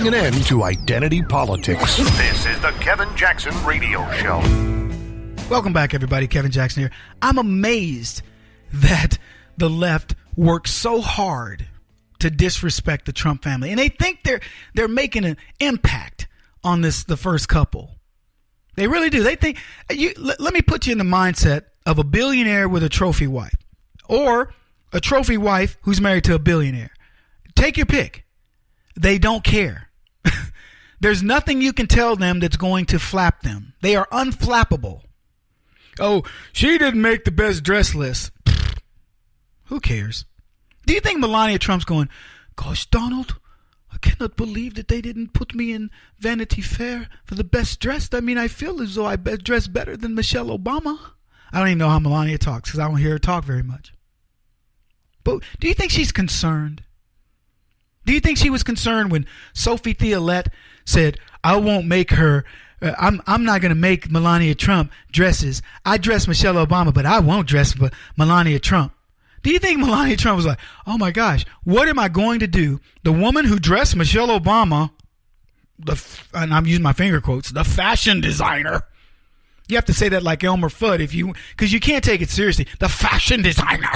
putting an end to identity politics. This is the Kevin Jackson Radio Show. Welcome back, everybody. Kevin Jackson here. I'm amazed that the left works so hard to disrespect the Trump family, and they think they're making an impact on the first couple. They really do. They think let me put you in the mindset of a billionaire with a trophy wife, or a trophy wife who's married to a billionaire. Take your pick. They don't care. There's nothing you can tell them that's going to flap them. They are unflappable. Oh, she didn't make the best dress list. Who cares? Do you think Melania Trump's going, gosh, Donald, I cannot believe that they didn't put me in Vanity Fair for the best dressed. I mean, I feel as though I dress better than Michelle Obama. I don't even know how Melania talks because I don't hear her talk very much. But do you think she's concerned? Do you think she was concerned when Sophie Thiolette said, I won't make her, I'm not going to make Melania Trump dresses. I dress Michelle Obama, but I won't dress for Melania Trump. Do you think Melania Trump was like, oh my gosh, what am I going to do? The woman who dressed Michelle Obama, and I'm using my finger quotes, the fashion designer. You have to say that like Elmer Fudd because you can't take it seriously. The fashion designer.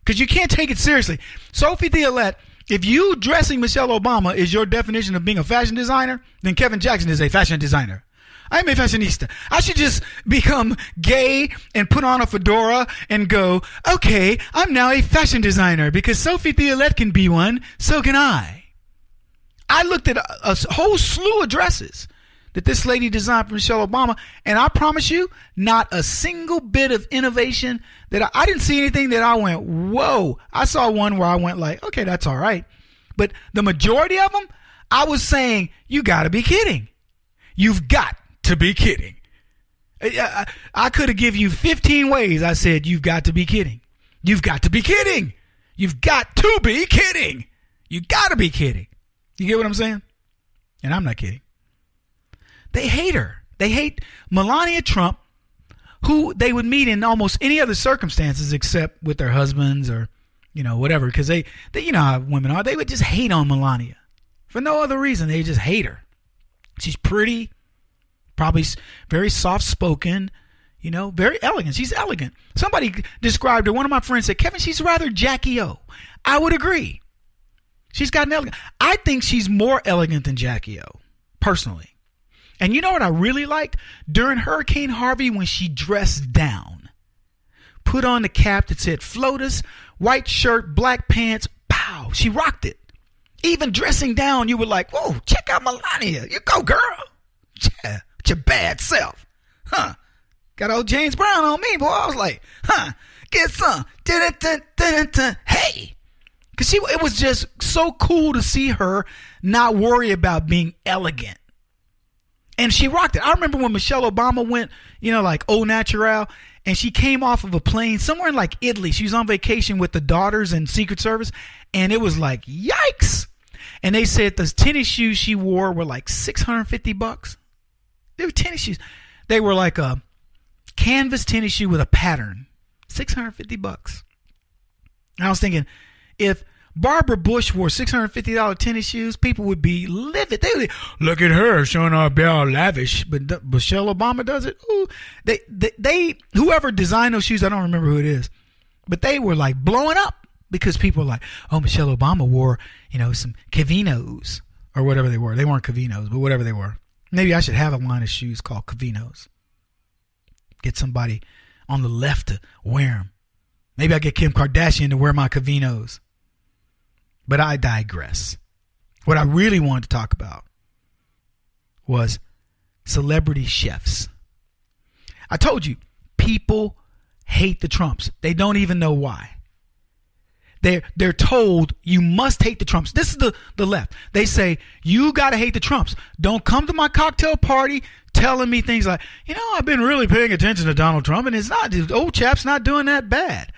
Because you can't take it seriously. Sophie Thiolette, if you dressing Michelle Obama is your definition of being a fashion designer, then Kevin Jackson is a fashion designer. I'm a fashionista. I should just become gay and put on a fedora and go, okay, I'm now a fashion designer because Sophie Thiolette can be one, so can I. I looked at a whole slew of dresses that this lady designed for Michelle Obama, and I promise you, not a single bit of innovation that I didn't see anything that I went, whoa. I saw one where I went like, okay, that's all right. But the majority of them, I was saying, you got to be kidding. You've got to be kidding. I could have given you 15 ways. I said, you've got to be kidding. You've got to be kidding. You've got to be kidding. You got to be kidding. You get what I'm saying? And I'm not kidding. They hate her. They hate Melania Trump, who they would meet in almost any other circumstances except with their husbands or, whatever. Because they you know how women are. They would just hate on Melania for no other reason. They just hate her. She's pretty, probably very soft-spoken, very elegant. She's elegant. Somebody described her. One of my friends said, Kevin, she's rather Jackie O. I would agree. She's got an elegant. I think she's more elegant than Jackie O, personally. And you know what I really liked? During Hurricane Harvey, when she dressed down, put on the cap that said FLOTUS, white shirt, black pants, pow, she rocked it. Even dressing down, you were like, whoa, check out Melania. You go, girl. Yeah, with your bad self. Huh. Got old James Brown on me, boy. I was like, get some. Hey. Because it was just so cool to see her not worry about being elegant. And she rocked it. I remember when Michelle Obama went, like au naturel, and she came off of a plane somewhere in like Italy. She was on vacation with the daughters and Secret Service, and it was like, yikes. And they said the tennis shoes she wore were like $650. They were tennis shoes. They were like a canvas tennis shoe with a pattern. $650. And I was thinking, if Barbara Bush wore $650 tennis shoes, people would be livid. They would, look at her showing off all lavish, but Michelle Obama does it. Ooh, they whoever designed those shoes, I don't remember who it is, but they were like blowing up because people were like, oh, Michelle Obama wore, some Cavinos or whatever they were. They weren't Cavinos, but whatever they were. Maybe I should have a line of shoes called Cavinos. Get somebody on the left to wear them. Maybe I get Kim Kardashian to wear my Cavinos. But I digress. What I really wanted to talk about was celebrity chefs. I told you, people hate the Trumps. They don't even know why. They're told you must hate the Trumps. This is the left. They say, you got to hate the Trumps. Don't come to my cocktail party telling me things like, I've been really paying attention to Donald Trump, and the old chap's not doing that bad.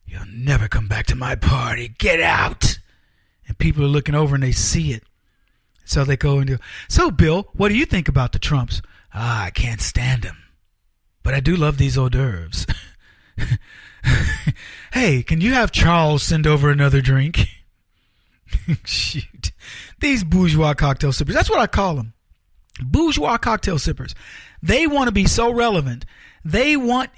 You'll never come back to my party. Get out. And people are looking over and they see it. So they go and do, so Bill, what do you think about the Trumps? I can't stand them. But I do love these hors d'oeuvres. Hey, can you have Charles send over another drink? Shoot. These bourgeois cocktail sippers. That's what I call them. Bourgeois cocktail sippers. They want to be so relevant. They want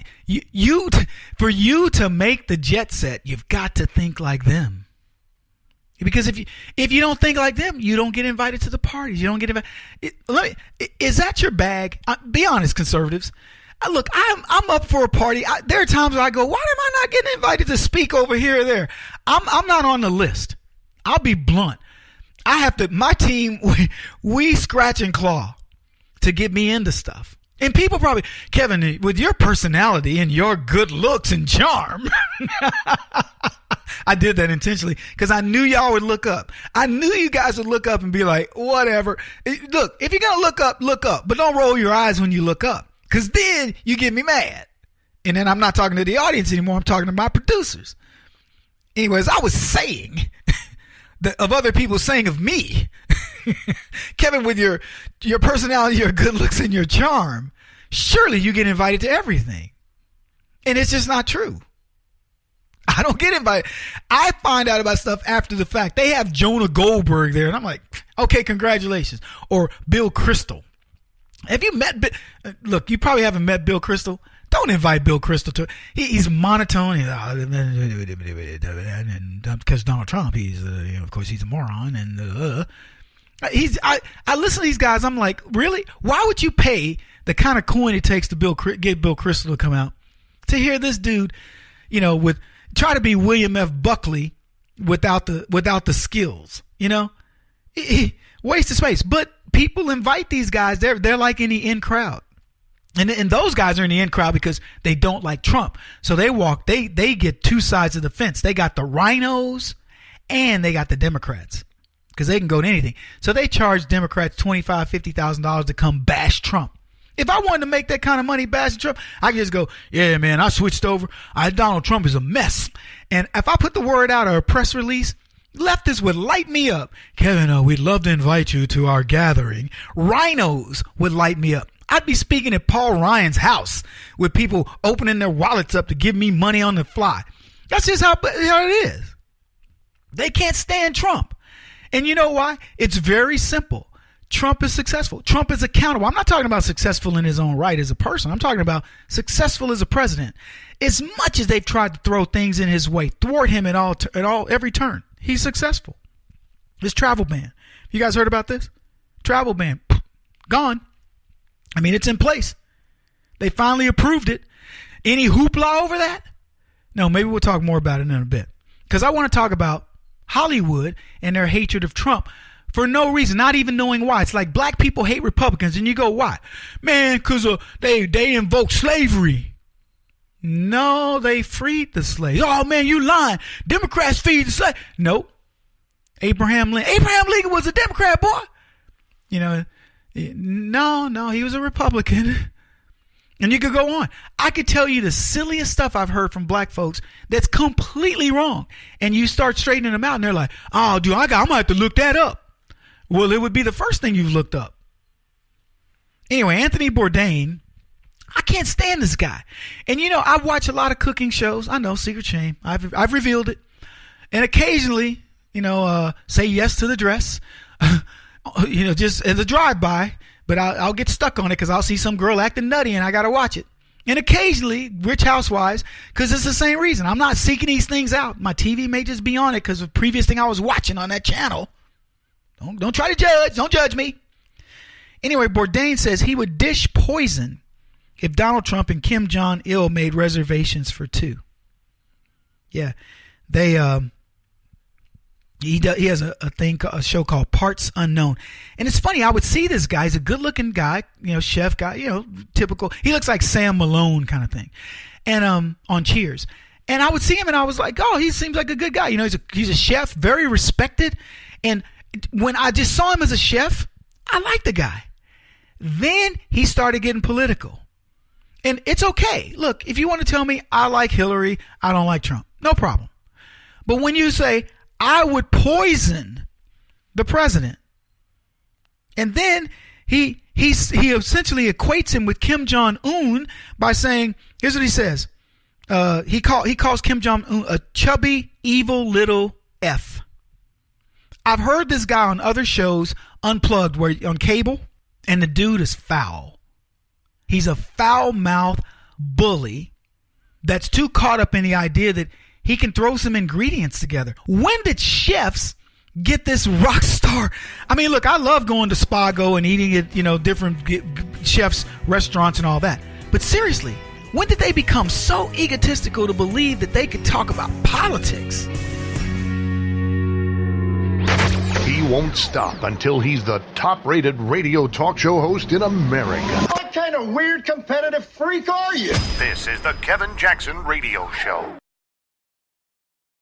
for you to make the jet set, you've got to think like them. Because if you don't think like them, you don't get invited to the parties. You don't get invited. Is that your bag? Be honest, conservatives. Look, I'm up for a party. There are times where I go, why am I not getting invited to speak over here or there? I'm not on the list. I'll be blunt. I have to. My team, we scratch and claw to get me into stuff. And people probably, Kevin, with your personality and your good looks and charm, I did that intentionally because I knew y'all would look up. I knew you guys would look up and be like, whatever. Look, if you're going to look up, but don't roll your eyes when you look up because then you get me mad. And then I'm not talking to the audience anymore. I'm talking to my producers. Anyways, I was saying of other people saying of me, Kevin, with your personality, your good looks, and your charm, surely you get invited to everything. And it's just not true. I don't get invited. I find out about stuff after the fact. They have Jonah Goldberg there, and I'm like, okay, congratulations. Or Bill Kristol. Have you met? Look, you probably haven't met Bill Kristol. Don't invite Bill Kristol to. He's monotone. Because Donald Trump, he's of course he's a moron, and I listen to these guys. I'm like, really? Why would you pay the kind of coin it takes to get Bill Kristol to come out to hear this dude, with try to be William F. Buckley without the skills, waste of space. But people invite these guys. They're like in the in crowd. And those guys are in the in crowd because they don't like Trump. So they get two sides of the fence. They got the rhinos and they got the Democrats because they can go to anything. So they charge Democrats $25,000, $50,000 to come bash Trump. If I wanted to make that kind of money bashing Trump, I could just go, yeah, man, I switched over. Donald Trump is a mess. And if I put the word out or a press release, leftists would light me up. Kevin, we'd love to invite you to our gathering. Rhinos would light me up. I'd be speaking at Paul Ryan's house with people opening their wallets up to give me money on the fly. That's just how it is. They can't stand Trump. And you know why? It's very simple. Trump is successful. Trump is accountable. I'm not talking about successful in his own right as a person. I'm talking about successful as a president. As much as they've tried to throw things in his way, thwart him at every turn, he's successful. This travel ban. You guys heard about this? Travel ban. Gone. I mean, it's in place. They finally approved it. Any hoopla over that? No, maybe we'll talk more about it in a bit. Because I want to talk about Hollywood and their hatred of Trump for no reason, not even knowing why. It's like black people hate Republicans, and you go, why? Man, because they invoke slavery. No, they freed the slaves. Oh, man, you lying. Democrats freed the slaves. Nope. Abraham Lincoln was a Democrat, boy. No, he was a Republican. And you could go on. I could tell you the silliest stuff I've heard from black folks that's completely wrong. And you start straightening them out, and they're like, oh, dude, I'm going to have to look that up. Well, it would be the first thing you've looked up. Anyway, Anthony Bourdain, I can't stand this guy. And, I watch a lot of cooking shows. I know, secret shame. I've revealed it. And occasionally, say yes to the dress. Just as a drive-by, but I'll get stuck on it because I'll see some girl acting nutty and I got to watch it. And occasionally, Rich Housewives, because it's the same reason. I'm not seeking these things out. My TV may just be on it because of the previous thing I was watching on that channel. Don't try to judge. Don't judge me. Anyway, Bourdain says he would dish poison if Donald Trump and Kim Jong-il made reservations for two. Yeah, they He has a show called Parts Unknown. And it's funny, I would see this guy. He's a good-looking guy, chef guy, typical. He looks like Sam Malone kind of thing. And on Cheers. And I would see him and I was like, oh, he seems like a good guy. He's a chef, very respected. And when I just saw him as a chef, I liked the guy. Then he started getting political. And it's okay. Look, if you want to tell me I like Hillary, I don't like Trump, no problem. But when you say, I would poison the president. And then he essentially equates him with Kim Jong-un by saying, here's what he says. He calls Kim Jong-un a chubby, evil little F. I've heard this guy on other shows, Unplugged, where on cable, and the dude is foul. He's a foul-mouthed bully that's too caught up in the idea that he can throw some ingredients together. When did chefs get this rock star? I mean, look, I love going to Spago and eating at, different chefs' restaurants and all that. But seriously, when did they become so egotistical to believe that they could talk about politics? He won't stop until he's the top-rated radio talk show host in America. What kind of weird competitive freak are you? This is the Kevin Jackson Radio Show.